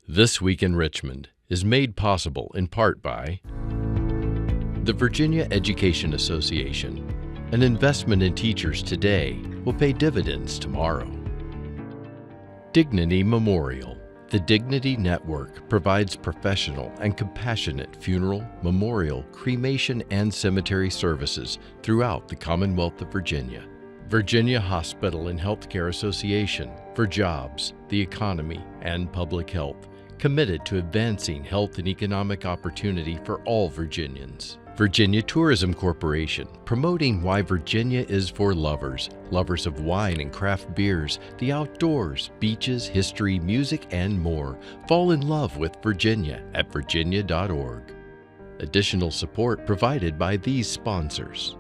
This Week in Richmond is made possible in part by the Virginia Education Association. An investment in teachers today will pay dividends tomorrow. Dignity Memorial. The Dignity Network provides professional and compassionate funeral, memorial, cremation, and cemetery services throughout the Commonwealth of Virginia. Virginia Hospital and Healthcare Association for jobs, the economy, and public health, committed to advancing health and economic opportunity for all Virginians. Virginia Tourism Corporation, promoting why Virginia is for lovers, lovers of wine and craft beers, the outdoors, beaches, history, music, and more. Fall in love with Virginia at virginia.org. Additional support provided by these sponsors.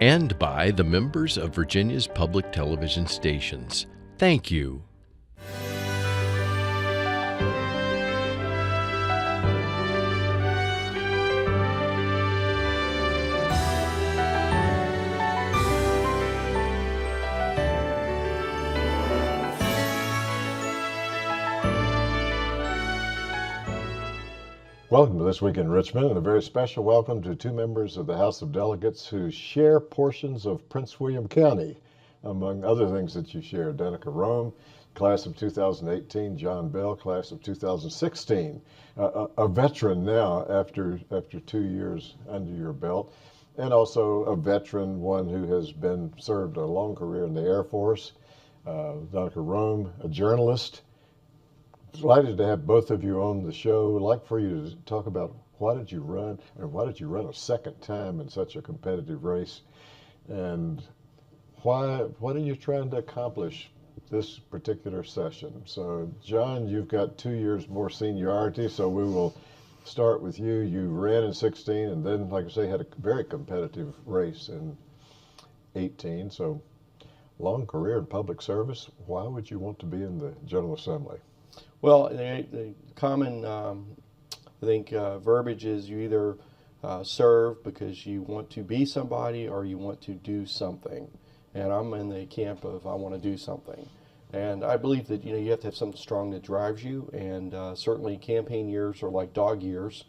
And by the members of Virginia's public television stations. Thank you. Welcome to This Week in Richmond, and a very special welcome to two members of the House of Delegates who share portions of Prince William County, among other things that you share. Delegate Roem, class of 2018, John Bell, class of 2016, a veteran now after 2 years under your belt, and also a veteran, one who has served a long career in the Air Force. Delegate Roem, a journalist. Delighted to have both of you on the show. I'd like for you to talk about why did you run, and why did you run a second time in such a competitive race, and what are you trying to accomplish this particular session? So, John, you've got 2 years more seniority, so we will start with you. You ran in 16, and then, like I say, had a very competitive race in 18. So, long career in public service. Why would you want to be in the General Assembly? Well, the common, I think, verbiage is you either serve because you want to be somebody or you want to do something. And I'm in the camp of I want to do something. And I believe that you have to have something strong that drives you. And certainly campaign years are like dog years.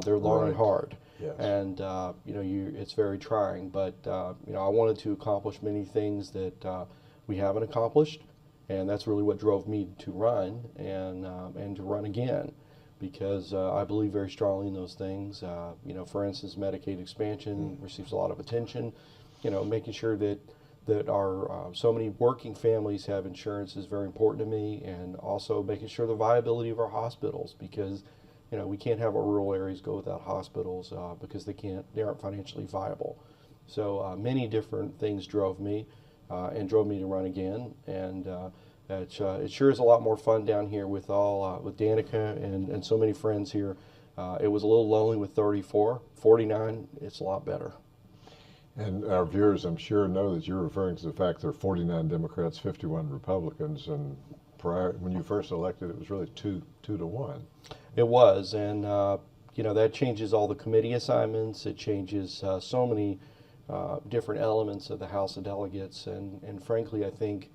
They're long and hard. Yes. And it's very trying. But I wanted to accomplish many things that we haven't accomplished. And that's really what drove me to run and to run again, because I believe very strongly in those things. For instance, Medicaid expansion receives a lot of attention. Making sure that our so many working families have insurance is very important to me, and also making sure the viability of our hospitals, because we can't have our rural areas go without hospitals because they aren't financially viable. So many different things drove me. And drove me to run again, and it sure is a lot more fun down here with Danica and so many friends here. It was a little lonely with 34, 49. It's a lot better. And our viewers, I'm sure, know that you're referring to the fact there are 49 Democrats, 51 Republicans, and when you first elected, it was really 2 to 1. It was, and that changes all the committee assignments. It changes so many different elements of the House of Delegates, and frankly, I think,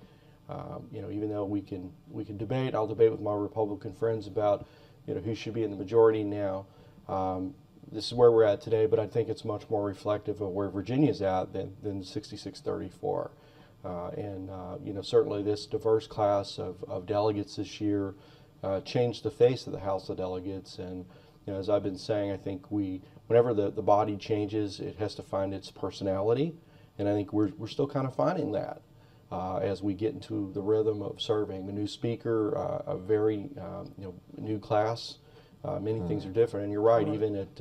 even though we can debate, I'll debate with my Republican friends about, who should be in the majority now. This is where we're at today, but I think it's much more reflective of where Virginia's at than 66-34. Certainly this diverse class of delegates this year changed the face of the House of Delegates, and as I've been saying, I think whenever the body changes, it has to find its personality, and I think we're still kind of finding that as we get into the rhythm of serving. A new speaker, a very new class, many things are different, and you're right. Even at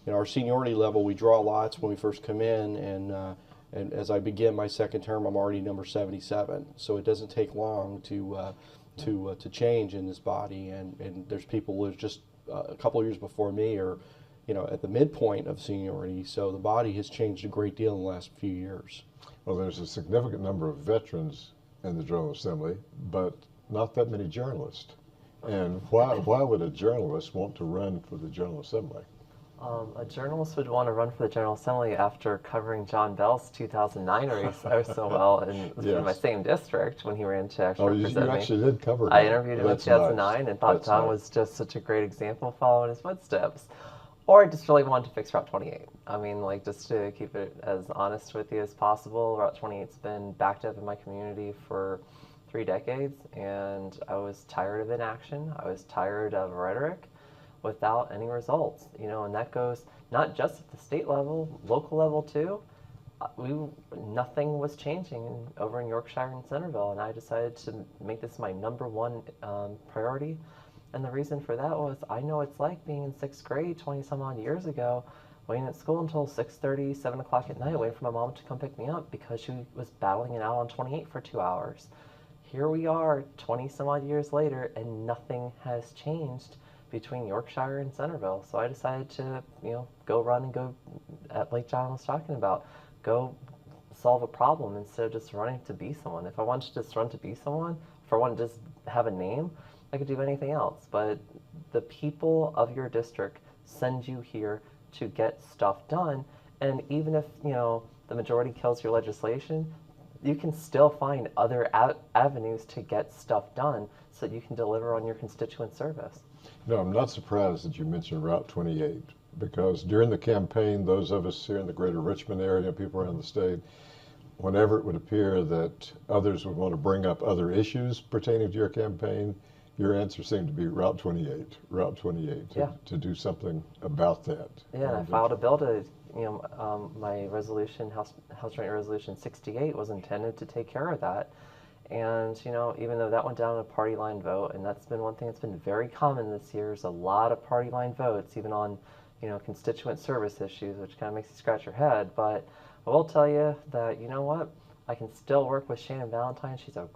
our seniority level, we draw lots when we first come in, and as I begin my second term, I'm already number 77. So it doesn't take long to change in this body, and there's people who are just a couple of years before me, or at the midpoint of seniority. So the body has changed a great deal in the last few years. Well, there's a significant number of veterans in the General Assembly, but not that many journalists. And why would a journalist want to run for the General Assembly? A journalist would want to run for the General Assembly after covering John Bell's 2009 race so well in Yes. my same district when he ran to actually Oh, represent you me. actually did cover him. I interviewed him in That's 2009 nice. and thought That's John nice. was just such a great example following his footsteps. Or I just really wanted to fix Route 28. I mean, like, just to keep it as honest with you as possible, Route 28's been backed up in my community for 3 decades, and I was tired of inaction. I was tired of rhetoric without any results, and that goes not just at the state level, local level too. Nothing was changing over in Yorkshire and Centerville, and I decided to make this my number one priority. And the reason for that was I know it's like being in 6th grade 20 some odd years ago, waiting at school until 6:30, 7 o'clock at night, waiting for my mom to come pick me up because she was battling it out on 28 for 2 hours. Here we are 20 some odd years later, and nothing has changed between Yorkshire and Centerville. So I decided to, go run and go, like John was talking about, go solve a problem instead of just running to be someone. If I wanted to just run to be someone, if I wanted to just have a name, I could do anything else. But the people of your district send you here to get stuff done. And even if, the majority kills your legislation, you can still find other avenues to get stuff done so that you can deliver on your constituent service. No, I'm not surprised that you mentioned Route 28, because during the campaign, those of us here in the greater Richmond area, people around the state, whenever it would appear that others would want to bring up other issues pertaining to your campaign, your answer seemed to be Route 28, Route 28, to do something about that. Yeah, and I filed a bill to, my resolution, House Joint Resolution 68 was intended to take care of that. And, even though that went down a party line vote, and that's been one thing that's been very common this year, is a lot of party line votes, even on, constituent service issues, which kind of makes you scratch your head. But I will tell you that, I can still work with Shannon Valentine. She's a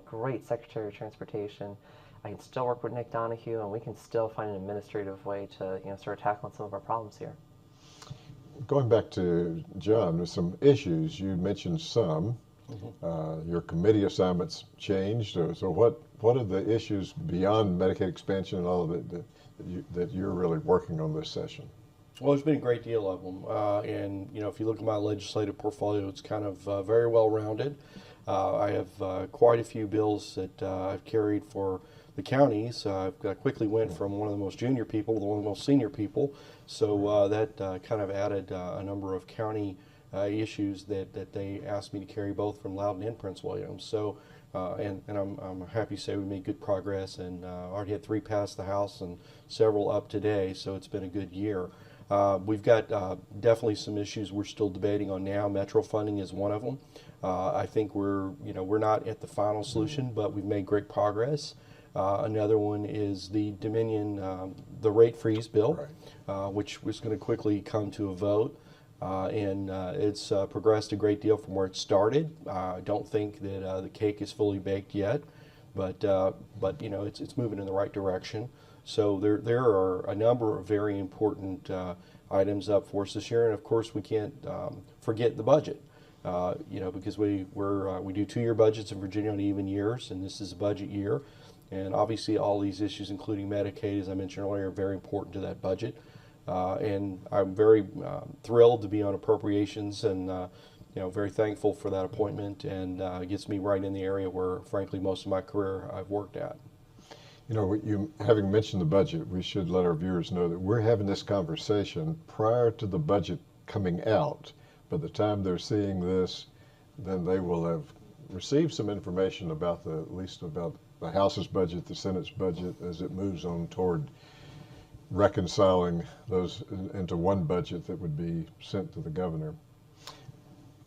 great Secretary of Transportation. I can still work with Nick Donahue, and we can still find an administrative way to, start tackling some of our problems here. Going back to John, there's some issues. You mentioned some. Your committee assignments changed. So what are the issues beyond Medicaid expansion and all of it that you're really working on this session? Well, there's been a great deal of them, and if you look at my legislative portfolio, it's kind of very well rounded. I have quite a few bills that I've carried for the counties. I quickly went from one of the most junior people to one of the most senior people, so that kind of added a number of county issues that they asked me to carry both from Loudoun and Prince William. So, and I'm happy to say we made good progress, and already had 3 pass the House and several up today. So it's been a good year. We've got definitely some issues we're still debating on now. Metro funding is one of them. I think we're not at the final solution, but we've made great progress. Another one is the Dominion, the rate freeze bill, which was going to quickly come to a vote. And it's progressed a great deal from where it started. I don't think that the cake is fully baked yet, but it's moving in the right direction. So there are a number of very important items up for us this year, and of course we can't forget the budget. Because we do 2-year budgets in Virginia on even years, and this is a budget year, and obviously all these issues, including Medicaid, as I mentioned earlier, are very important to that budget. And I'm very thrilled to be on appropriations, and very thankful for that appointment, and it gets me right in the area where, frankly, most of my career I've worked at. You having mentioned the budget, we should let our viewers know that we're having this conversation prior to the budget coming out. By the time they're seeing this, then they will have received some information about at least about the House's budget, the Senate's budget, as it moves on toward reconciling those into one budget that would be sent to the governor.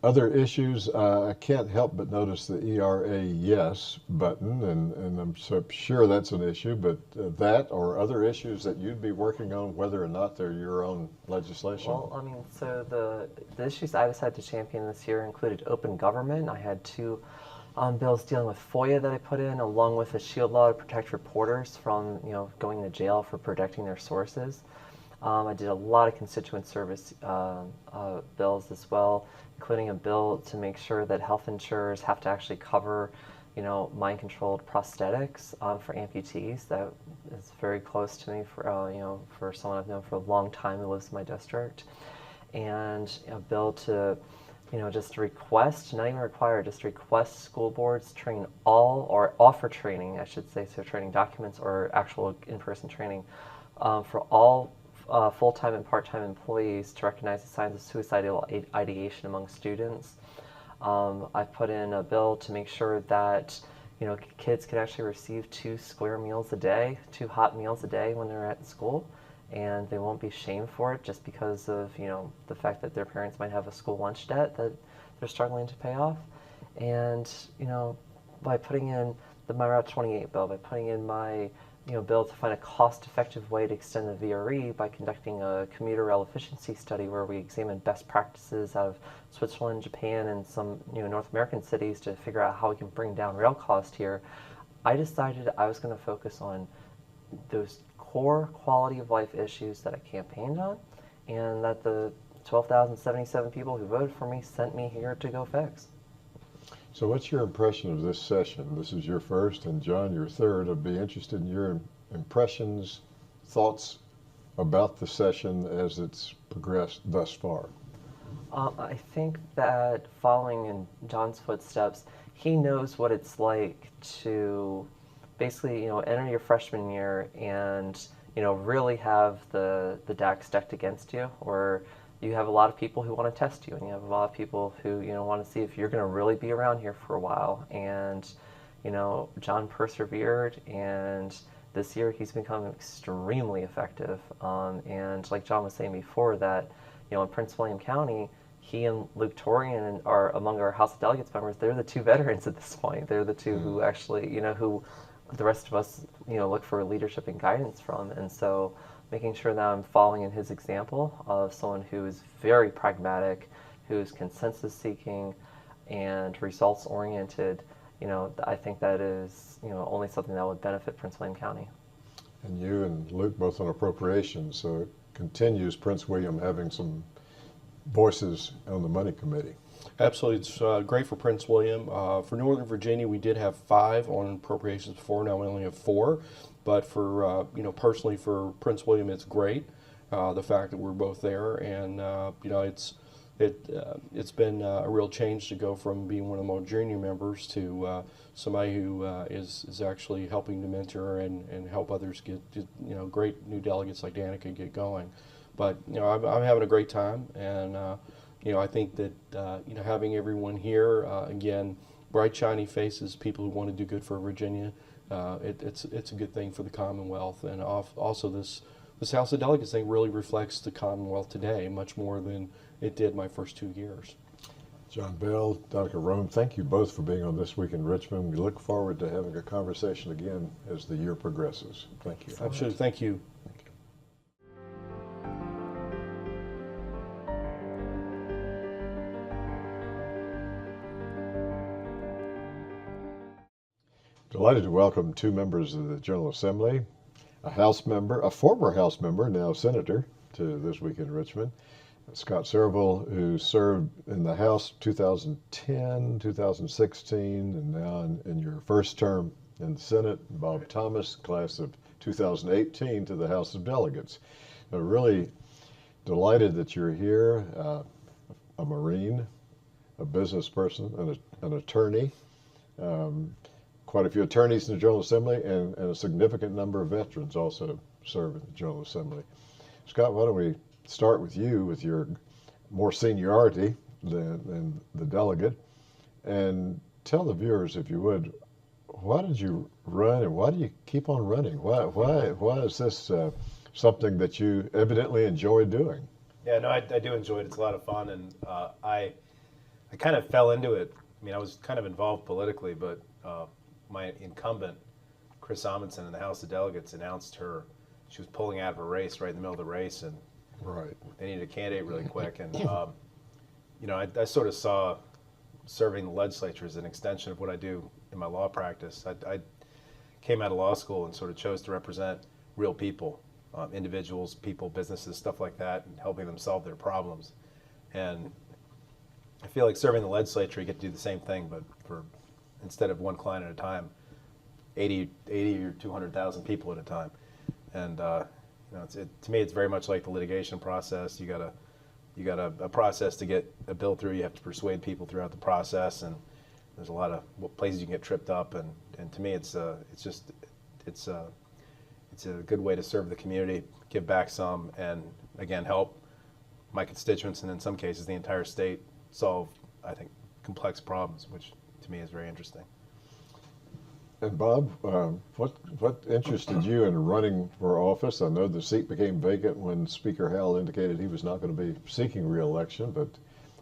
Other issues, I can't help but notice the ERA yes button, and I'm so sure that's an issue, but that or other issues that you'd be working on, whether or not they're your own legislation? Well, so the issues I decided to champion this year included open government. I had 2 bills dealing with FOIA that I put in, along with a shield law to protect reporters from going to jail for protecting their sources. I did a lot of constituent service bills as well, including a bill to make sure that health insurers have to actually cover, mind-controlled prosthetics for amputees. That is very close to me for someone I've known for a long time who lives in my district, and a bill to just request, not even require, just request school boards train all, or offer training, I should say, so training documents or actual in-person training for all full-time and part-time employees to recognize the signs of suicidal ideation among students. I put in a bill to make sure that kids can actually receive 2 square meals a day, 2 hot meals a day when they're at school, and they won't be shamed for it just because of the fact that their parents might have a school lunch debt that they're struggling to pay off. And by putting in my Route 28 bill, by putting in my bill to find a cost-effective way to extend the VRE by conducting a commuter rail efficiency study where we examine best practices out of Switzerland, Japan, and some North American cities to figure out how we can bring down rail cost here. I decided I was going to focus on those core quality of life issues that I campaigned on, and that the 12,077 people who voted for me sent me here to go fix. So what's your impression of this session? This is your first, and John, your third. I'd be interested in your impressions, thoughts about the session as it's progressed thus far. I think that following in John's footsteps, he knows what it's like to basically, enter your freshman year and, really have the deck stacked against you, or you have a lot of people who want to test you, and you have a lot of people who, want to see if you're going to really be around here for a while. And, John persevered, and this year he's become extremely effective. And like John was saying before, that, in Prince William County, he and Luke Torian are among our House of Delegates members. They're the 2 veterans at this point. They're the 2 who actually, who the rest of us, look for leadership and guidance from. And so making sure that I'm following in his example of someone who is very pragmatic, who's consensus seeking and results oriented, I think that is, only something that would benefit Prince William County. And you and Luke both on appropriations, so it continues Prince William having some voices on the money committee. Absolutely, it's great for Prince William. For Northern Virginia, we did have 5 on appropriations before. Now we only have 4. But for personally for Prince William, it's great. The fact that we're both there, and it's been a real change to go from being one of the more junior members to somebody who is actually helping to mentor and help others get great new delegates like Danica get going. But I'm having a great time, and I think that having everyone here again, bright shiny faces, people who want to do good for Virginia. It's a good thing for the Commonwealth, and also this House of Delegates thing really reflects the Commonwealth today much more than it did my first 2 years. John Bell, Delegate Roem, thank you both for being on This Week in Richmond. We look forward to having a conversation again as the year progresses. Thank you. Absolutely, thank you. Delighted to welcome 2 members of the General Assembly, a House member, a former House member, now Senator, to This Week in Richmond, Scott Surrovell, who served in the House 2010, 2016, and now in your first term in the Senate, Bob Thomas, class of 2018, to the House of Delegates. Really delighted that you're here, a Marine, a business person, an attorney. Quite a few attorneys in the General Assembly, and a significant number of veterans also serve in the General Assembly. Scott, why don't we start with you, with your more seniority than the delegate, and tell the viewers, if you would, why did you run, and why do you keep on running? Why is this something that you evidently enjoy doing? Yeah, no, I do enjoy it. It's a lot of fun, and I kind of fell into it. I mean, I was kind of involved politically, but my incumbent, Chris Amundsen, in the House of Delegates announced she was pulling out of a race right in the middle of the race, and they needed a candidate really quick. And I sort of saw serving the legislature as an extension of what I do in my law practice. I came out of law school and sort of chose to represent real people, individuals, people, businesses, stuff like that, and helping them solve their problems. And I feel like serving the legislature, you get to do the same thing, but instead of one client at a time. 80 or 200,000 people at a time. And to me, it's very much like the litigation process. You got a process to get a bill through. You have to persuade people throughout the process, and there's a lot of places you can get tripped up. And to me, it's a good way to serve the community, give back some, and again help my constituents, and in some cases the entire state solve, I think, complex problems, which to me is very interesting. And Bob, what interested you in running for office? I know the seat became vacant when Speaker Howell indicated he was not going to be seeking re-election, but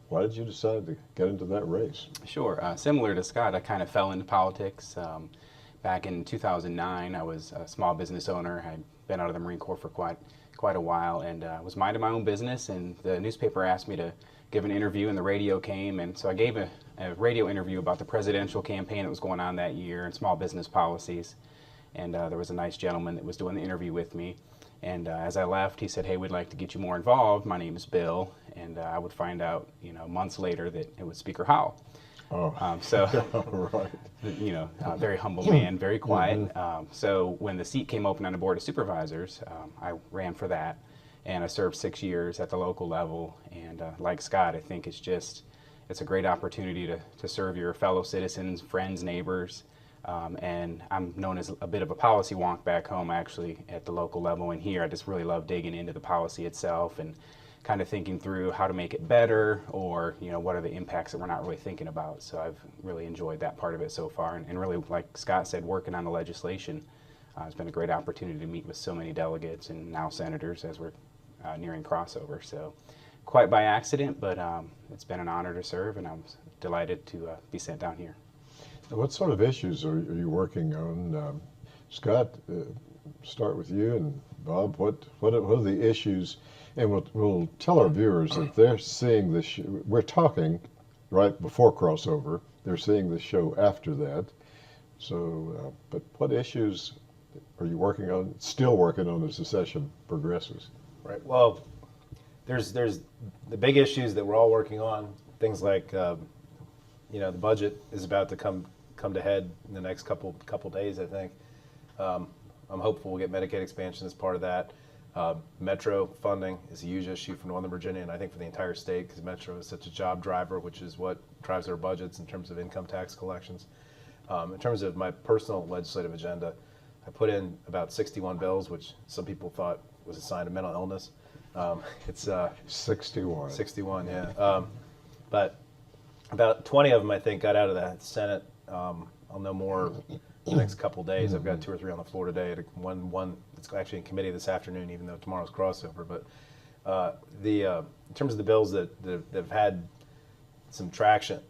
why did you decide to get into that race? Sure. Similar to Scott, I kind of fell into politics. Back in 2009, I was a small business owner. I'd been out of the Marine Corps for quite a while, and was minding my own business, and the newspaper asked me to give an interview, and the radio came, and so I gave a radio interview about the presidential campaign that was going on that year and small business policies. And there was a nice gentleman that was doing the interview with me, and as I left, he said, "Hey, we'd like to get you more involved. My name is Bill." And I would find out, months later that it was Speaker Howell. Oh, Right. Very humble man, very quiet. So when the seat came open on the Board of Supervisors, I ran for that, and I served 6 years at the local level. And like Scott, I think it's a great opportunity to serve your fellow citizens, friends, neighbors. And I'm known as a bit of a policy wonk back home, actually, at the local level. And here, I just really love digging into the policy itself and kind of thinking through how to make it better, or what are the impacts that we're not really thinking about. So I've really enjoyed that part of it so far, and really, like Scott said, working on the legislation has been a great opportunity to meet with so many delegates and now senators as we're nearing crossover. So quite by accident, but it's been an honor to serve, and I'm delighted to be sent down here. What sort of issues are you working on? Scott, start with you, and Bob, what are the issues? And we'll tell our viewers that they're seeing this. We're talking right before crossover. They're seeing the show after that. So, but what issues are you still working on as the session progresses? Right. Well, there's the big issues that we're all working on. Things like the budget is about to come to head in the next couple days, I think. I'm hopeful we'll get Medicaid expansion as part of that. Metro funding is a huge issue for Northern Virginia, and I think for the entire state, because Metro is such a job driver, which is what drives our budgets in terms of income tax collections. In terms of my personal legislative agenda, I put in about 61 bills, which some people thought was a sign of mental illness. It's 61. 61, yeah. But about 20 of them, I think, got out of the Senate. I'll know more the next couple days. I've got 2 or 3 on the floor today. One that's actually in committee this afternoon, even though tomorrow's crossover. But in terms of the bills that have had some traction,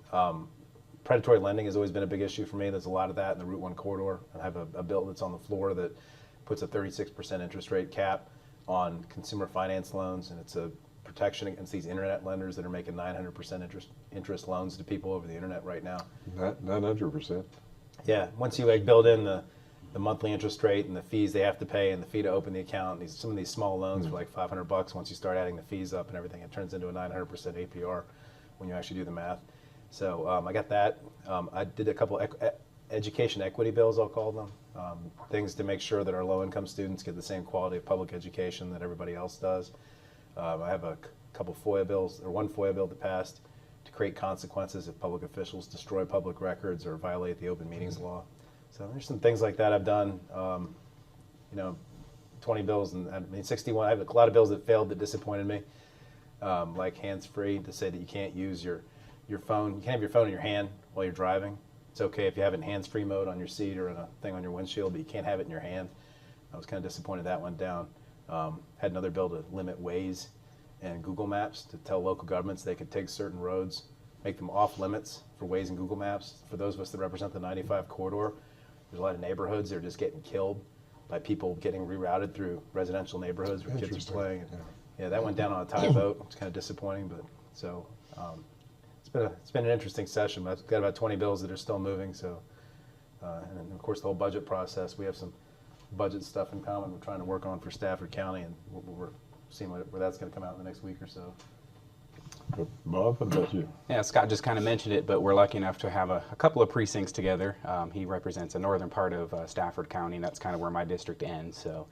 predatory lending has always been a big issue for me. There's a lot of that in the Route 1 corridor. I have a bill that's on the floor that puts a 36% interest rate cap on consumer finance loans, and it's a protection against these internet lenders that are making 900% interest loans to people over the internet right now. 900%. Yeah, once you build in the monthly interest rate and the fees they have to pay and the fee to open the account, some of these small loans for like $500. Once you start adding the fees up and everything, it turns into a 900% APR when you actually do the math. So I got that. I did a couple education equity bills, I'll call them, things to make sure that our low-income students get the same quality of public education that everybody else does. I have a couple FOIA bills, or one FOIA bill that passed to create consequences if public officials destroy public records or violate the open meetings law. So there's some things like that I've done. 20 bills, and 61. I have a lot of bills that failed that disappointed me, like hands-free, to say that you can't use your phone. You can't have your phone in your hand while you're driving. It's okay if you have it in hands-free mode on your seat or in a thing on your windshield, but you can't have it in your hand. I was kind of disappointed that went down. Had another bill to limit Waze and Google Maps, to tell local governments they could take certain roads, make them off limits for Waze and Google Maps. For those of us that represent the 95 corridor, there's a lot of neighborhoods that are just getting killed by people getting rerouted through residential neighborhoods where kids are playing. Yeah, that went down on a tie vote. It's kind of disappointing, but so it's been an interesting session. I've got about 20 bills that are still moving. So, and then of course the whole budget process. We have some budget stuff in common we're trying to work on for Stafford County, and we're seeing where that's going to come out in the next week or so. Bob, what about you? Yeah, Scott just kind of mentioned it, but we're lucky enough to have a couple of precincts together. He represents the northern part of Stafford County, and that's kind of where my district ends. So,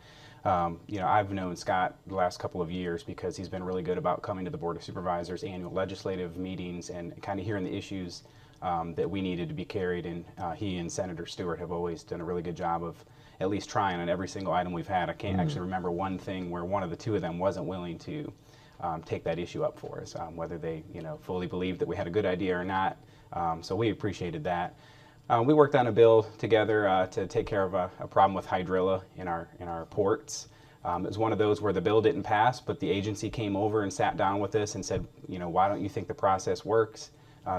I've known Scott the last couple of years because he's been really good about coming to the Board of Supervisors annual legislative meetings and kind of hearing the issues that we needed to be carried. And he and Senator Stewart have always done a really good job of at least trying on every single item we've had. I can't actually remember one thing where one of the two of them wasn't willing to take that issue up for us, whether they fully believed that we had a good idea or not. So we appreciated that. We worked on a bill together to take care of a problem with hydrilla in our ports. It was one of those where the bill didn't pass, but the agency came over and sat down with us and said, why don't you think the process works?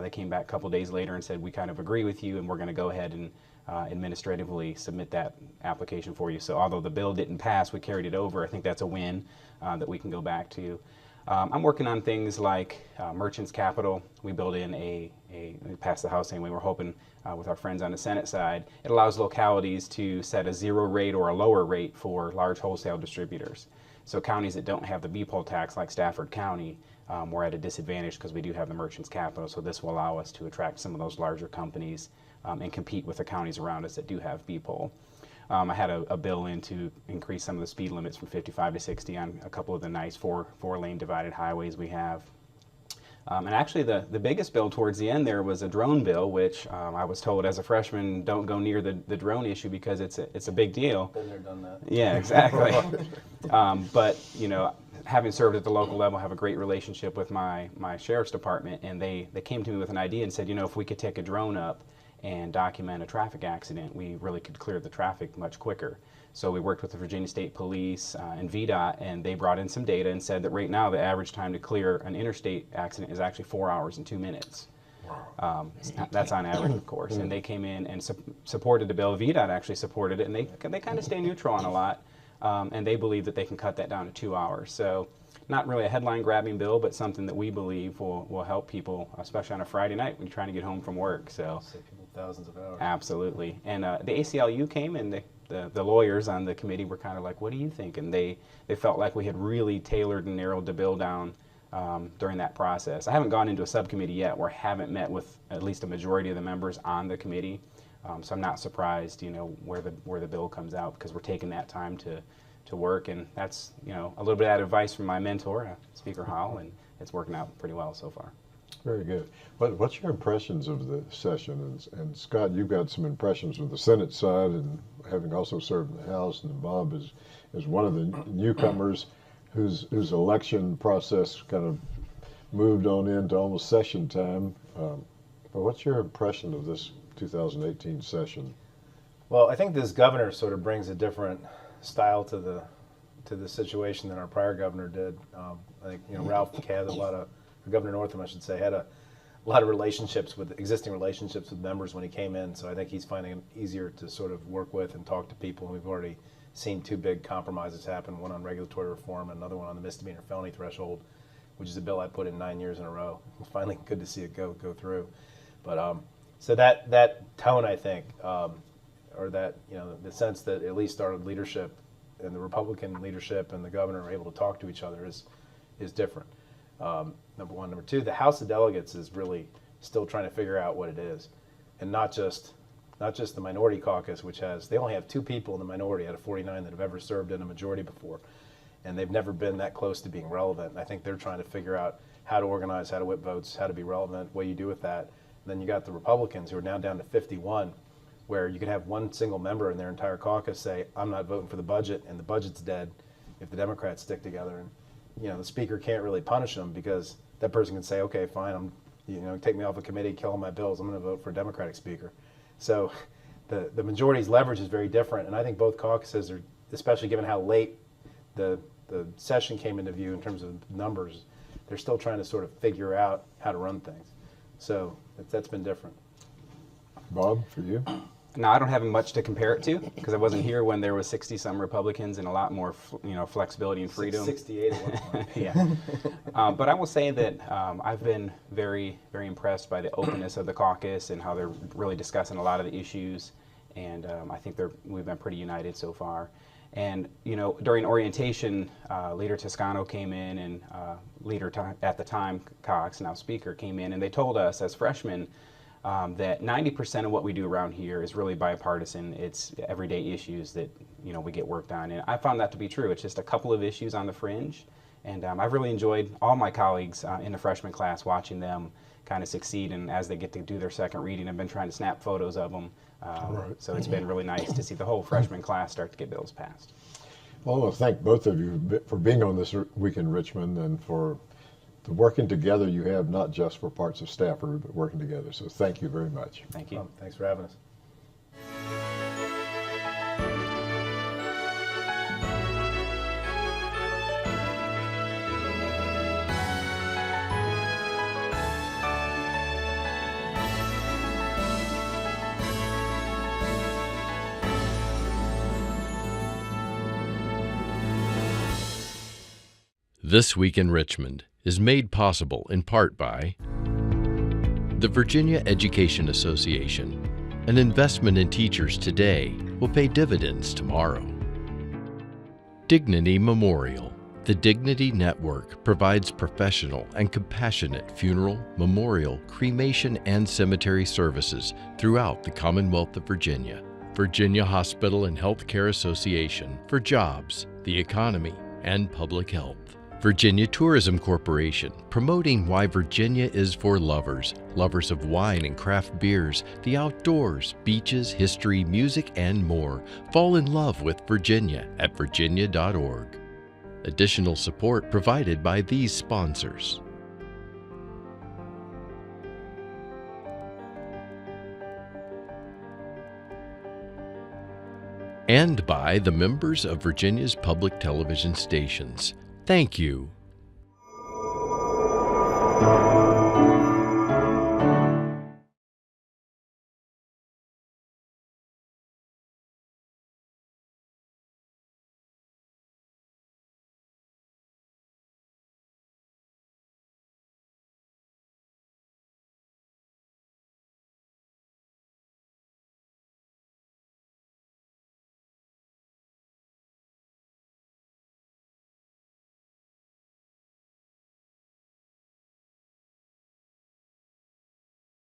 They came back a couple days later and said, we kind of agree with you, and we're going to go ahead and administratively submit that application for you. So although the bill didn't pass, we carried it over. I think that's a win that we can go back to. I'm working on things like Merchants Capital. We built in we passed the House anyway. We're hoping with our friends on the Senate side, it allows localities to set a zero rate or a lower rate for large wholesale distributors. So counties that don't have the BPOL tax, like Stafford County, we're at a disadvantage because we do have the Merchants Capital. So this will allow us to attract some of those larger companies and compete with the counties around us that do have BPOL. I had a bill in to increase some of the speed limits from 55 to 60 on a couple of the nice four-lane divided highways we have. And actually the biggest bill towards the end there was a drone bill, which I was told as a freshman, don't go near the drone issue because it's a big deal. Been there, done that. Yeah, exactly. But having served at the local level, I have a great relationship with my sheriff's department, and they came to me with an idea and said, if we could take a drone up and document a traffic accident, we really could clear the traffic much quicker. So we worked with the Virginia State Police and VDOT, and they brought in some data and said that right now the average time to clear an interstate accident is actually 4 hours and 2 minutes. That's on average, of course. And they came in and supported the bill. VDOT actually supported it, and they kind of stay neutral on a lot, and they believe that they can cut that down to 2 hours. So not really a headline-grabbing bill, but something that we believe will help people, especially on a Friday night when you're trying to get home from work. So Save people thousands of hours. absolutely. And the ACLU came, and the lawyers on the committee were kind of like, what do you think? And they felt like we had really tailored and narrowed the bill down during that process. I haven't gone into a subcommittee yet where I haven't met with at least a majority of the members on the committee. So I'm not surprised, where the bill comes out, because we're taking that time to work, and that's a little bit of advice from my mentor, Speaker Howell, and it's working out pretty well so far. Very good. What's your impressions of the session? And Scott, you've got some impressions of the Senate side, and having also served in the House, and Bob is one of the newcomers whose election process kind of moved on into almost session time. But what's your impression of this 2018 session? Well, I think this governor sort of brings a different style to the situation than our prior governor did. I think Ralph had Governor Northam, I should say, had a lot of existing relationships with members when he came in. So I think he's finding it easier to sort of work with and talk to people. And we've already seen two big compromises happen: one on regulatory reform, and another one on the misdemeanor felony threshold, which is a bill I put in 9 years in a row. It's finally good to see it go through. But so that tone, I think, or that the sense that at least our leadership and the Republican leadership and the governor are able to talk to each other is different. Number one. Number two, the House of Delegates is really still trying to figure out what it is, and not just the minority caucus, which they only have 2 people in the minority out of 49 that have ever served in a majority before, and they've never been that close to being relevant. And I think they're trying to figure out how to organize, how to whip votes, how to be relevant, what you do with that. And then you got the Republicans, who are now down to 51, where you could have one single member in their entire caucus say, I'm not voting for the budget, and the budget's dead if the Democrats stick together. And the speaker can't really punish them, because that person can say, okay, fine, take me off a committee, kill all my bills, I'm going to vote for a Democratic speaker. So the majority's leverage is very different, and I think both caucuses are, especially given how late the session came into view in terms of numbers, they're still trying to sort of figure out how to run things. So that's been different. Bob, for you? No, I don't have much to compare it to, because I wasn't here when there was 60-some Republicans and a lot more, flexibility and freedom. 68 at one point. Yeah. But I will say that I've been very, very impressed by the openness of the caucus and how they're really discussing a lot of the issues, and I think we've been pretty united so far. And during orientation, Leader Toscano came in, and at the time, Cox, now Speaker, came in, and they told us as freshmen that 90% of what we do around here is really bipartisan. It's everyday issues that we get worked on, and I found that to be true. It's just a couple of issues on the fringe, and I've really enjoyed all my colleagues in the freshman class, watching them kind of succeed, and as they get to do their second reading, I've been trying to snap photos of them. So it's been really nice to see the whole freshman class start to get bills passed. Well, I want to thank both of you for being on this week in Richmond and for the working together you have, not just for parts of Stafford, but working together. So thank you very much. Thank you. Thanks for having us. This Week in Richmond is made possible in part by the Virginia Education Association. An investment in teachers today will pay dividends tomorrow. Dignity Memorial. The Dignity Network provides professional and compassionate funeral, memorial, cremation, and cemetery services throughout the Commonwealth of Virginia. Virginia Hospital and Healthcare Association for jobs, the economy, and public health. Virginia Tourism Corporation, promoting why Virginia is for lovers, lovers of wine and craft beers, the outdoors, beaches, history, music, and more. Fall in love with Virginia at virginia.org. Additional support provided by these sponsors. And by the members of Virginia's public television stations. Thank you.